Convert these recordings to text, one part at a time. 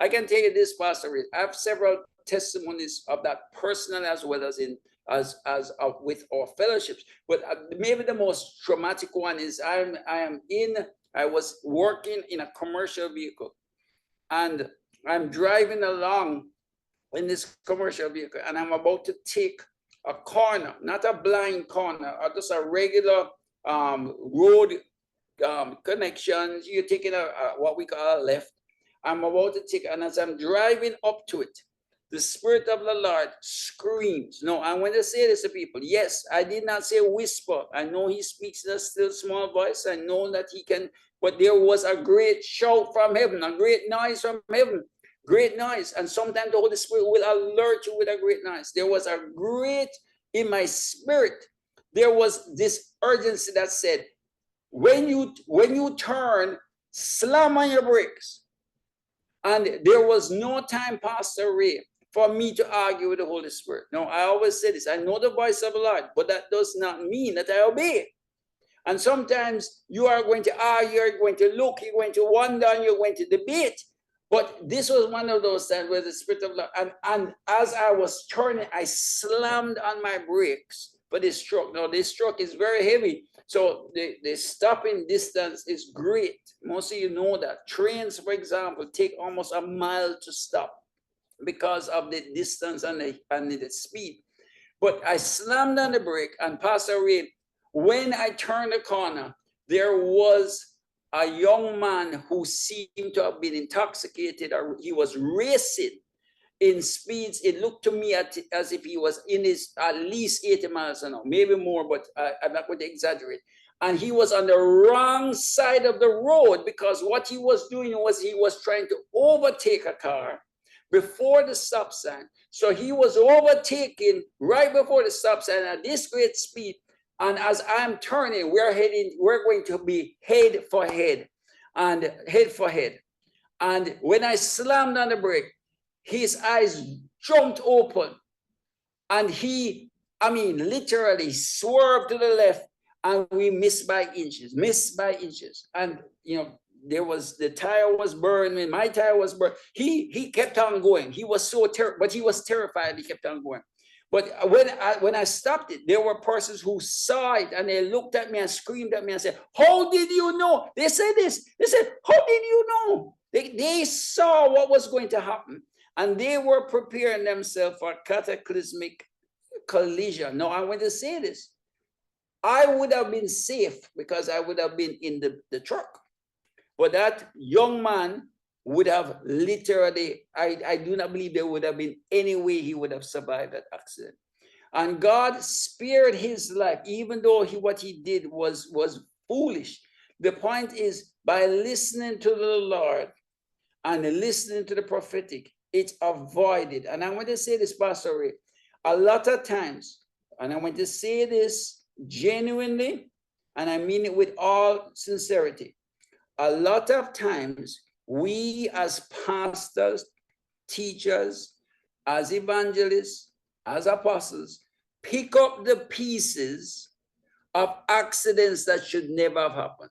I can tell you this, Pastor Rick. I have several testimonies of that personal as well as in with our fellowships. But maybe the most traumatic one is I was working in a commercial vehicle, and I'm driving along in this commercial vehicle, and I'm about to take a corner, not a blind corner, or just a regular road connections. You're taking a what we call a left. I'm about to take, and as I'm driving up to it, the Spirit of the Lord screams. No, I want to say this to people. Yes, I did not say whisper. I know He speaks in a still small voice. I know that He can, but there was a great shout from heaven, a great noise from heaven, great noise. And sometimes the Holy Spirit will alert you with a great noise. There was a great, in my spirit, there was this urgency that said, when you turn, slam on your brakes. And there was no time, Pastor Ray, for me to argue with the Holy Spirit. No, I always say this. I know the voice of the Lord, but that does not mean that I obey. And sometimes you are going to argue, you're going to look, you're going to wonder, and you're going to debate. But this was one of those times where the Spirit of the Lord, and as I was turning, I slammed on my brakes for this truck. Now, this truck is very heavy, so the stopping distance is great. Most of you know that. Trains, for example, take almost a mile to stop because of the distance and the speed. But I slammed on the brake, and Pastor Ray, when I turned the corner, there was a young man who seemed to have been intoxicated, or he was racing in speeds. It looked to me as if he was in his at least 80 miles an hour, maybe more, but I'm not going to exaggerate. And he was on the wrong side of the road, because what he was doing was he was trying to overtake a car before the stop sign. So he was overtaken right before the stop sign at this great speed. And as I'm turning, we're going to be head for head. And when I slammed on the brake, his eyes jumped open, and he, literally swerved to the left, and we missed by inches. And, the tire was burned, my tire was burned. He kept on going. He was so but he was terrified. He kept on going. But when I stopped it, there were persons who saw it, and they looked at me and screamed at me and said, "How did you know?" They said this. They said, "How did you know?" They saw what was going to happen, and they were preparing themselves for cataclysmic collision. Now, I want to say this. I would have been safe because I would have been in the truck. But that young man would have literally, I do not believe there would have been any way he would have survived that accident. And God spared his life, even though what he did was foolish. The point is, by listening to the Lord and listening to the prophetic, it's avoided. And I want to say this, Pastor Ray, a lot of times, and I want to say this genuinely, and I mean it with all sincerity, a lot of times, we as pastors, teachers, as evangelists, as apostles, pick up the pieces of accidents that should never have happened.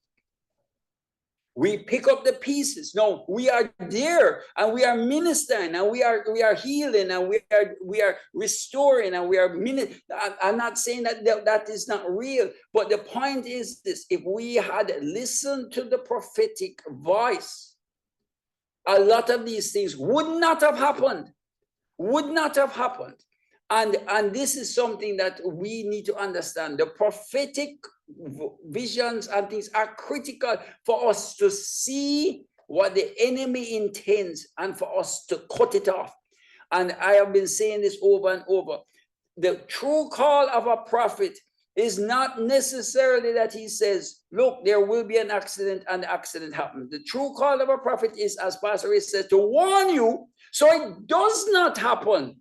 We pick up the pieces. No, we are there, and we are ministering, and we are healing, and we are restoring, and we are I'm not saying that is not real, but the point is this: if we had listened to the prophetic voice, a lot of these things would not have happened. And this is something that we need to understand. The prophetic visions and things are critical for us to see what the enemy intends and for us to cut it off. And I have been saying this over and over. The true call of a prophet is not necessarily that he says, look, there will be an accident, and the accident happens. The true call of a prophet is, as Pastor Ray says, to warn you so it does not happen.